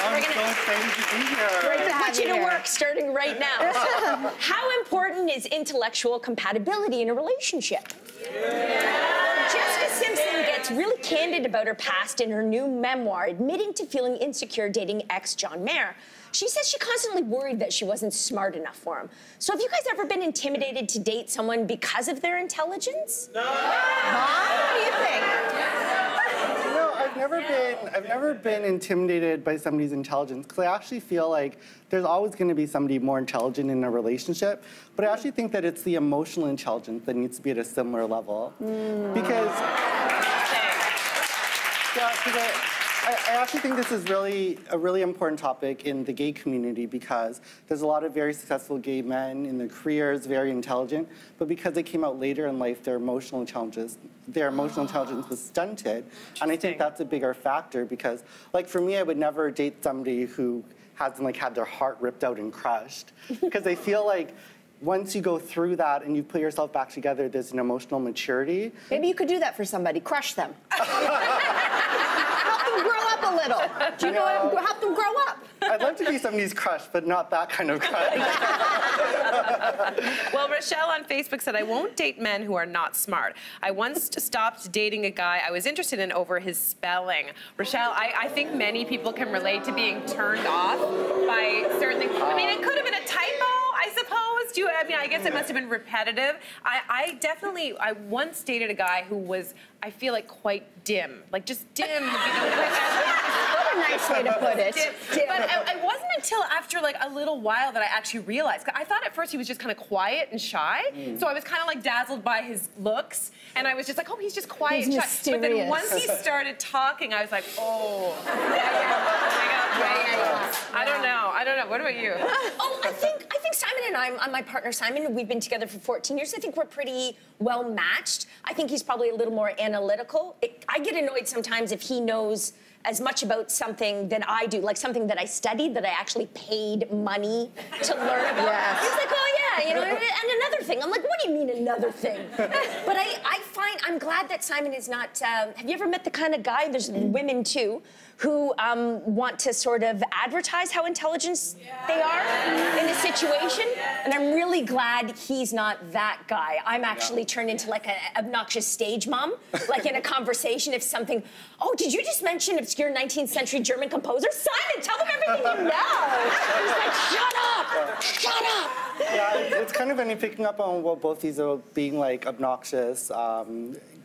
I'm so excited to be here. Great to put you to work starting right now. How important is intellectual compatibility in a relationship? Jessica Simpson gets really candid about her past in her new memoir, admitting to feeling insecure dating ex John Mayer. She says she constantly worried that she wasn't smart enough for him. So have you guys ever been intimidated to date someone because of their intelligence? No. What do you think? No, I've never been intimidated by somebody's intelligence, because I actually feel like there's always going to be somebody more intelligent in a relationship, but I actually think that it's the emotional intelligence that needs to be at a similar level. Because I actually think this is a really important topic in the gay community, because there's a lot of very successful gay men in their careers, very intelligent, but because they came out later in life, their emotional intelligence was stunted. And I think that's a bigger factor, because, like, for me, I would never date somebody who hasn't, like, had their heart ripped out and crushed, because I feel like once you go through that and you put yourself back together, there's an emotional maturity. Maybe you could do that for somebody. Crush them. Help them grow up a little. Do you know what? Help them grow up. I'd love to be somebody's crush, but not that kind of crush. Well, Rochelle on Facebook said, I won't date men who are not smart. I once stopped dating a guy I was interested in over his spelling. Rochelle, I think many people can relate to being turned off by certain things. I mean, it could have been a typo, I suppose. I guess it must have been repetitive. I once dated a guy who was, I feel like, quite dim. Like, just dim. What a nice way to put it. But it wasn't until after, like, a little while that I actually realized. I thought at first he was just kind of quiet and shy. So I was kind of, like, dazzled by his looks. And I was just like, oh, he's just quiet and shy. Mysterious. But then once he started talking, I was like, oh. I don't know. What about you? Oh, I think Simon and I, my partner Simon, we've been together for 14 years. I think we're pretty well matched. I think he's probably a little more analytical. I get annoyed sometimes if he knows as much about something that I do, like something that I studied, that I actually paid money to learn about. Yes. He's like, oh yeah, you know, and another thing. I'm like, what do you mean another thing? But I'm glad that Simon is not, have you ever met the kind of guy, there's women too, who want to sort of advertise how intelligent they are in a situation. And I'm really glad he's not that guy. I'm actually turned into like an obnoxious stage mom, like in a conversation if something, oh, did you just mention obscure 19th century German composer? Simon, tell them everything you know. He's like, shut up, shut up. Yeah, it's kind of funny picking up on what both these are being, like, obnoxious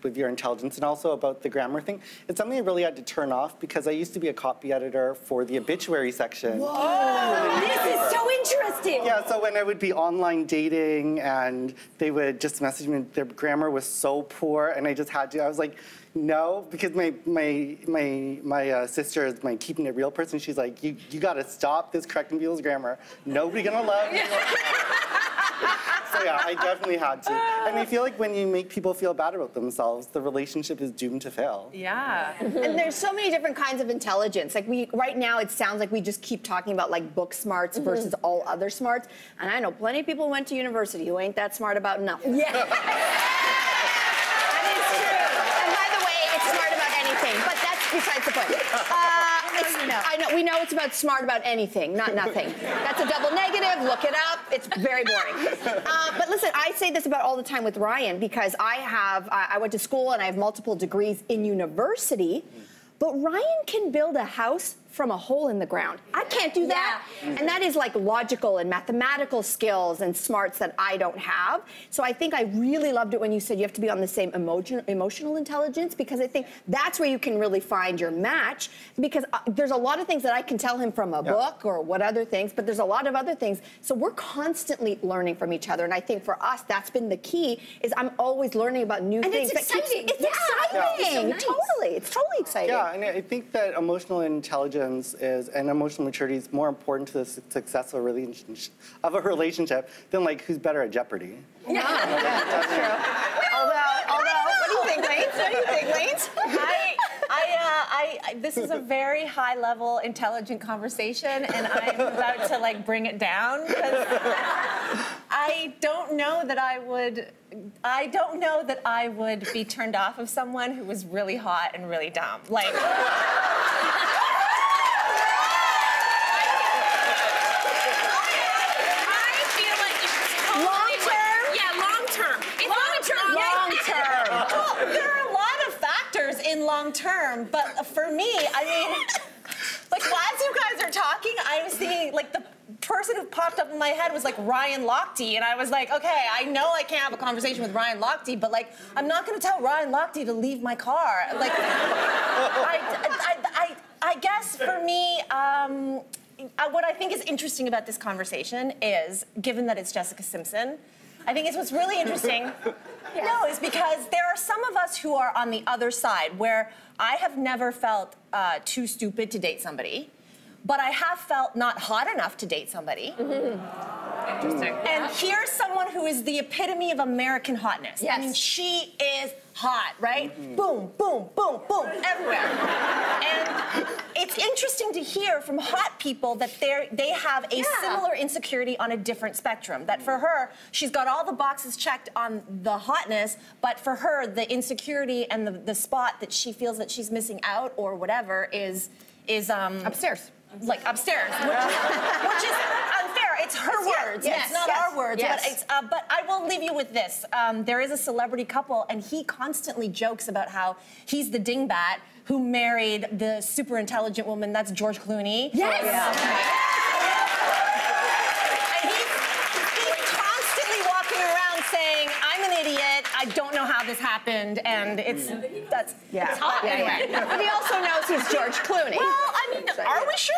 with your intelligence, and also about the grammar thing. It's something I really had to turn off, because I used to be a copy editor for the obituary section. Whoa, this is so interesting. Yeah, so when I would be online dating and they would just message me, their grammar was so poor, and I just had to, I was like, no, because my sister is my keeping it real person. She's like, you gotta stop this correcting people's grammar. Nobody gonna love you. So yeah, I definitely had to. And I feel like when you make people feel bad about themselves, the relationship is doomed to fail. Yeah. And there's so many different kinds of intelligence. Like right now, it sounds like we just keep talking about like book smarts versus all other smarts. And I know plenty of people who went to university who ain't that smart about nothing. Yeah. That is true. And by the way, it's smart about anything, but that's besides the point. I know, we know it's about smart about anything, not nothing. That's a double negative, look it up, it's very boring. But listen, I say this about all the time with Ryan, because I went to school and I have multiple degrees in university, but Ryan can build a house from a hole in the ground. I can't do that. Yeah. And that is like logical and mathematical skills and smarts that I don't have. So I think I really loved it when you said you have to be on the same emotional intelligence, because I think that's where you can really find your match, because there's a lot of things that I can tell him from a book or what other things, but there's a lot of other things. So we're constantly learning from each other. And I think for us, that's been the key, is I'm always learning about new things. It's exciting. It's exciting. Yeah. Totally. It's totally exciting. Yeah, and I think that emotional intelligence and emotional maturity is more important to the success of a relationship than, like, who's better at Jeopardy. Yeah, that's true. Although, what do you think, Lainey? What do you think, Lainey? This is a very high-level, intelligent conversation, and I'm about to, like, bring it down, because I don't know that I would be turned off of someone who was really hot and really dumb. Like, mean, like, as you guys are talking, I was thinking, like, the person who popped up in my head was, like, Ryan Lochte. And I was like, okay, I know I can't have a conversation with Ryan Lochte, but, like, I'm not going to tell Ryan Lochte to leave my car. Like, I guess for me, what I think is interesting about this conversation is, given that it's Jessica Simpson, I think it's what's really interesting. Yes. No, is because there are some of us who are on the other side, where I have never felt too stupid to date somebody, but I have felt not hot enough to date somebody. Interesting. And here's someone who is the epitome of American hotness. Yes. I mean, she is hot, right? Boom, boom, boom, boom, everywhere. And it's interesting to hear from hot people that they have a similar insecurity on a different spectrum. That for her, she's got all the boxes checked on the hotness, but for her, the insecurity and the spot that she feels that she's missing out or whatever is Upstairs. Like upstairs, which is unfair. It's her words. Yes, It's not our words. yes. But I will leave you with this. There is a celebrity couple, and he constantly jokes about how he's the dingbat who married the super intelligent woman. That's George Clooney. Yes. And he's constantly walking around saying, "I'm an idiot. I don't know how this happened," and it's hot. Anyway. But he also knows he's George Clooney. Well, I mean, are we sure